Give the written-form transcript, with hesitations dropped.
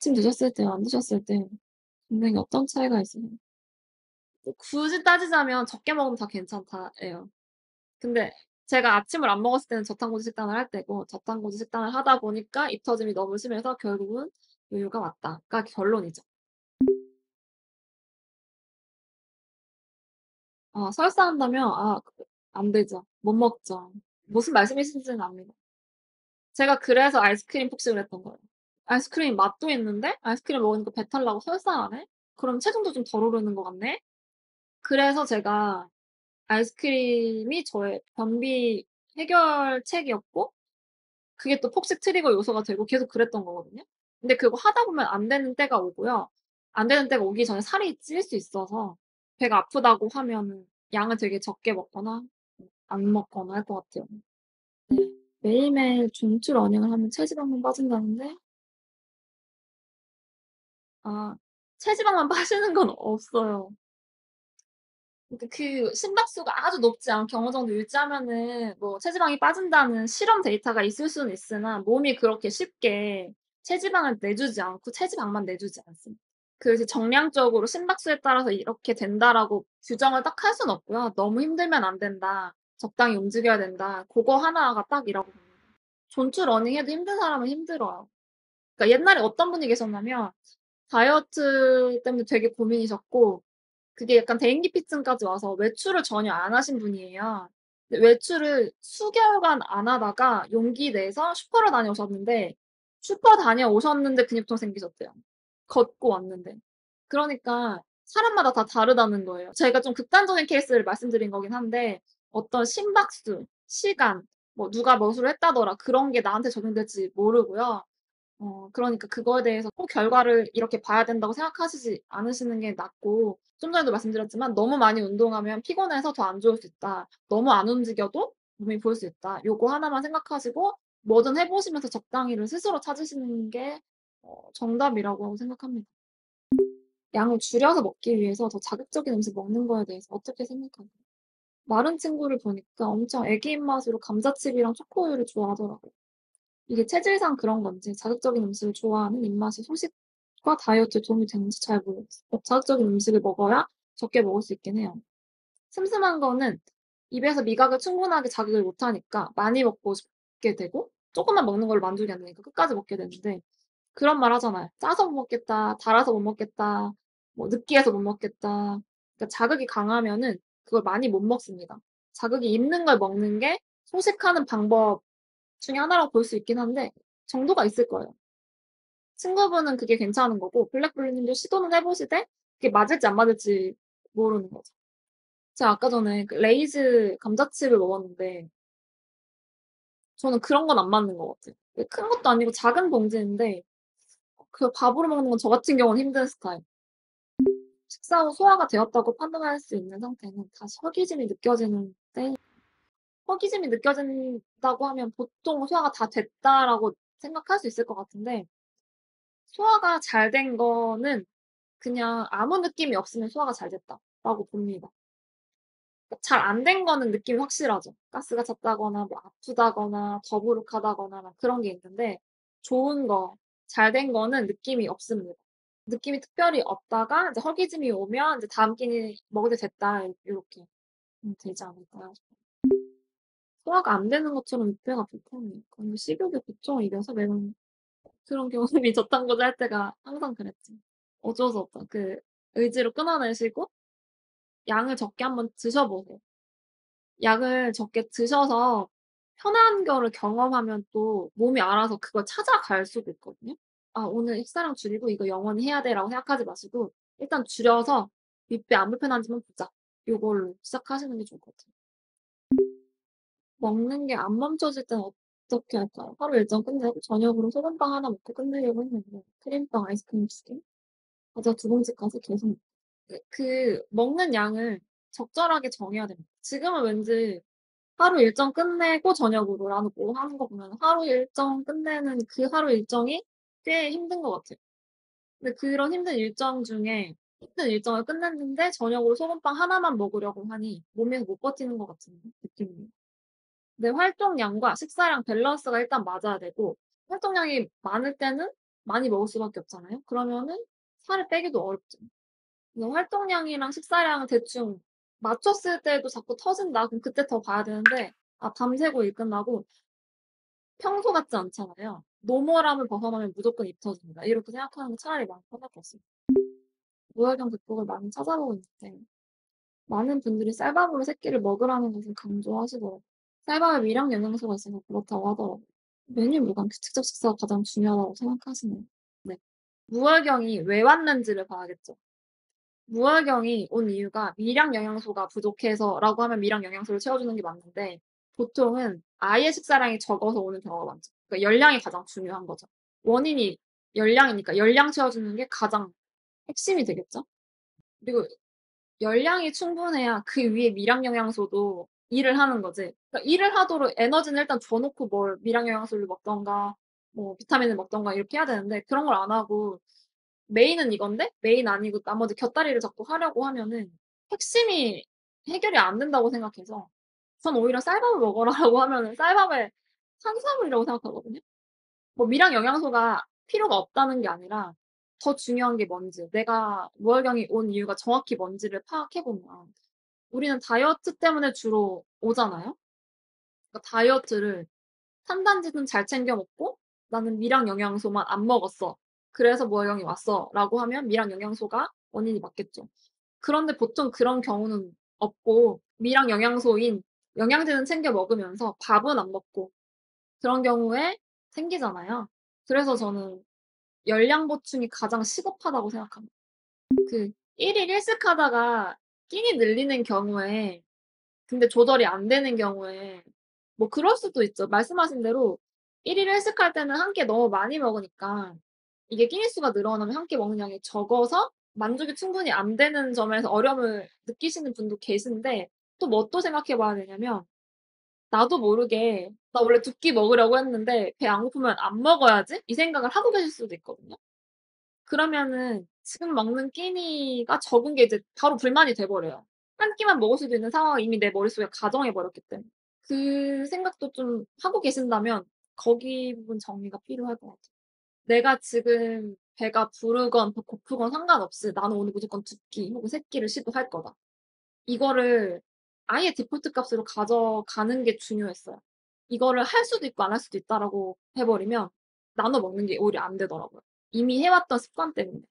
아침 드셨을 때와 안 드셨을 때 분명히 어떤 차이가 있어요? 뭐 굳이 따지자면 적게 먹으면 다 괜찮다예요. 근데 제가 아침을 안 먹었을 때는 저탄고지 식단을 할 때고 저탄고지 식단을 하다 보니까 입 터짐이 너무 심해서 결국은 요요가 왔다가 결론이죠. 설사한다면 안 되죠. 못 먹죠. 무슨 말씀이신지는 압니다. 제가 그래서 아이스크림 폭식을 했던 거예요. 아이스크림 맛도 있는데 아이스크림 먹으니까 배탈 나고 설사하네? 그럼 체중도 좀 덜 오르는 것 같네? 그래서 제가 아이스크림이 저의 변비 해결책이었고 그게 또 폭식 트리거 요소가 되고 계속 그랬던 거거든요. 근데 그거 하다 보면 안 되는 때가 오고요. 안 되는 때가 오기 전에 살이 찔 수 있어서 배가 아프다고 하면은 양을 되게 적게 먹거나 안 먹거나 할 것 같아요. 네. 매일매일 중추 러닝을 하면 체지방만 빠진다는데 아 체지방만 빠지는 건 없어요. 그러니까 그 심박수가 아주 높지 않게 어느 정도 유지하면은 뭐 체지방이 빠진다는 실험 데이터가 있을 수는 있으나 몸이 그렇게 쉽게 체지방을 내주지 않고 체지방만 내주지 않습니다. 그래서 정량적으로 심박수에 따라서 이렇게 된다라고 규정을 딱 할 수는 없고요. 너무 힘들면 안 된다. 적당히 움직여야 된다. 그거 하나가 딱이라고 봅니다. 전투 러닝해도 힘든 사람은 힘들어요. 그러니까 옛날에 어떤 분이 계셨냐면 다이어트 때문에 되게 고민이셨고 그게 약간 대인기피증까지 와서 외출을 전혀 안 하신 분이에요. 근데 외출을 수개월간 안 하다가 용기 내서 슈퍼를 다녀오셨는데 슈퍼 다녀오셨는데 근육통 생기셨대요. 걷고 왔는데. 그러니까 사람마다 다 다르다는 거예요. 제가 좀 극단적인 케이스를 말씀드린 거긴 한데 어떤 심박수, 시간, 뭐 누가 뭐수를 했다더라 그런 게 나한테 적용될지 모르고요. 그러니까 그거에 대해서 꼭 결과를 이렇게 봐야 된다고 생각하시지 않으시는 게 낫고, 좀 전에도 말씀드렸지만 너무 많이 운동하면 피곤해서 더 안 좋을 수 있다. 너무 안 움직여도 몸이 부을 수 있다. 요거 하나만 생각하시고 뭐든 해보시면서 적당히를 스스로 찾으시는 게 정답이라고 생각합니다. 양을 줄여서 먹기 위해서 더 자극적인 음식 먹는 거에 대해서 어떻게 생각하세요? 마른 친구를 보니까 엄청 애기 입맛으로 감자칩이랑 초코우유를 좋아하더라고요. 이게 체질상 그런 건지 자극적인 음식을 좋아하는 입맛이 소식과 다이어트에 도움이 되는지 잘 모르겠어요. 자극적인 음식을 먹어야 적게 먹을 수 있긴 해요. 슴슴한 거는 입에서 미각을 충분하게 자극을 못하니까 많이 먹고 싶게 되고 조금만 먹는 걸로 만족이 안 되니까 끝까지 먹게 되는데 그런 말 하잖아요. 짜서 못 먹겠다, 달아서 못 먹겠다, 뭐 느끼해서 못 먹겠다. 그러니까 자극이 강하면은 그걸 많이 못 먹습니다. 자극이 있는 걸 먹는 게 소식하는 방법 중에 하나라고 볼 수 있긴 한데 정도가 있을 거예요. 친구분은 그게 괜찮은 거고 블랙블루님도 시도는 해보시되 그게 맞을지 안 맞을지 모르는 거죠. 제가 아까 전에 그 레이즈 감자칩을 먹었는데 저는 그런 건 안 맞는 것 같아요. 큰 것도 아니고 작은 봉지인데 그 밥으로 먹는 건 저 같은 경우는 힘든 스타일. 식사 후 소화가 되었다고 판단할 수 있는 상태는 다시 허기짐이 느껴지는데 허기짐이 느껴진다고 하면 보통 소화가 다 됐다라고 생각할 수 있을 것 같은데 소화가 잘 된 거는 그냥 아무 느낌이 없으면 소화가 잘 됐다라고 봅니다. 잘 안 된 거는 느낌이 확실하죠. 가스가 찼다거나 뭐 아프다거나 더부룩하다거나 막 그런 게 있는데 좋은 거, 잘 된 거는 느낌이 없습니다. 느낌이 특별히 없다가 이제 허기짐이 오면 이제 다음 끼니 먹을 때 됐다 요렇게 되지 않을까요? 소화가 안 되는 것처럼 육배가 불편해요. 근데 식욕의 고통을 이겨서 매번 그런 경험이 저탄고지 할 때가 항상 그랬지. 어쩔 수 없다. 그 의지로 끊어내시고 양을 적게 한번 드셔보세요. 약을 적게 드셔서 편한 거를 경험하면 또 몸이 알아서 그걸 찾아갈 수도 있거든요. 오늘 식사량 줄이고 이거 영원히 해야 돼라고 생각하지 마시고 일단 줄여서 윗배 안 불편한지만 보자. 요걸로 시작하시는 게 좋을 것 같아요. 먹는 게 안 멈춰질 때는 어떻게 할까요? 하루 일정 끝내고 저녁으로 소금빵 하나 먹고 끝내려고 했는데 크림빵, 아이스크림 2개, 과자 2봉지까지 계속 먹는 양을 적절하게 정해야 됩니다. 지금은 왠지 하루 일정 끝내고 저녁으로 나누고 하는 거 보면 하루 일정 끝내는 그 하루 일정이 꽤 힘든 것 같아요. 근데 그런 힘든 일정을 끝냈는데 저녁으로 소금빵 하나만 먹으려고 하니 몸에서 못 버티는 것 같은 느낌이에요. 내 활동량과 식사량 밸런스가 일단 맞아야 되고 활동량이 많을 때는 많이 먹을 수밖에 없잖아요. 그러면은 살을 빼기도 어렵죠. 그래서 활동량이랑 식사량을 대충 맞췄을 때도 자꾸 터진다. 그럼 그때 더 봐야 되는데 밤새고 일 끝나고 평소 같지 않잖아요. 노멀함을 벗어나면 무조건 입 터집니다. 이렇게 생각하는 게 차라리 마음 편할 것 같습니다. 무혈경 극복을 많이 찾아보고 있는데 많은 분들이 쌀밥으로 세 끼를 먹으라는 것을 강조하시더라고요. 쌀밥에 미량 영양소가 있어서 그렇다고 하더라고요. 메뉴 무관 규칙적 식사가 가장 중요하다고 생각하시네요. 네. 무혈경이 왜 왔는지를 봐야겠죠. 무활경이 온 이유가 미량 영양소가 부족해서라고 하면 미량 영양소를 채워주는 게 맞는데 보통은 아예 식사량이 적어서 오는 경우가 많죠. 그러니까 열량이 가장 중요한 거죠. 원인이 열량이니까 열량 채워주는 게 가장 핵심이 되겠죠. 그리고 열량이 충분해야 그 위에 미량 영양소도 일을 하는 거지. 그러니까 일을 하도록 에너지는 일단 줘놓고 뭘 미량 영양소를 먹던가 뭐 비타민을 먹던가 이렇게 해야 되는데 그런 걸 안 하고 메인은 이건데 메인 아니고 나머지 곁다리를 자꾸 하려고 하면은 핵심이 해결이 안 된다고 생각해서 전 오히려 쌀밥을 먹어라라고 하면은 쌀밥에 탄수화물이라고 생각하거든요. 뭐 미량 영양소가 필요가 없다는 게 아니라 더 중요한 게 뭔지 내가 무혈경이 온 이유가 정확히 뭔지를 파악해보면 우리는 다이어트 때문에 주로 오잖아요. 그러니까 다이어트를 탄단지는 잘 챙겨 먹고 나는 미량 영양소만 안 먹었어. 그래서 무혈경이 왔어. 라고 하면 미량 영양소가 원인이 맞겠죠. 그런데 보통 그런 경우는 없고 미량 영양소인 영양제는 챙겨 먹으면서 밥은 안 먹고 그런 경우에 생기잖아요. 그래서 저는 열량 보충이 가장 시급하다고 생각합니다. 그 1일 1식 하다가 끼니 늘리는 경우에 근데 조절이 안 되는 경우에 뭐 그럴 수도 있죠. 말씀하신 대로 1일 회식할 때는 한 끼 너무 많이 먹으니까 이게 끼니 수가 늘어나면 한 끼 먹는 양이 적어서 만족이 충분히 안 되는 점에서 어려움을 느끼시는 분도 계신데 또 뭐 또 생각해 봐야 되냐면 나도 모르게 '나 원래 2끼 먹으려고 했는데 배 안 고프면 안 먹어야지.' 이 생각을 하고 계실 수도 있거든요. 그러면은 지금 먹는 끼니가 적은 게 이제 바로 불만이 돼 버려요. 한 끼만 먹을 수도 있는 상황을 이미 내 머릿속에 가정해 버렸기 때문에. 그 생각도 좀 하고 계신다면 거기 부분 정리가 필요할 것 같아요. 내가 지금 배가 부르건 고프건 상관없이 나는 오늘 무조건 2끼 혹은 3끼를 시도할 거다. 이거를 아예 디폴트 값으로 가져가는 게 중요했어요. 이거를 할 수도 있고 안 할 수도 있다라고 해버리면 나눠 먹는 게 오히려 안 되더라고요. 이미 해왔던 습관 때문에.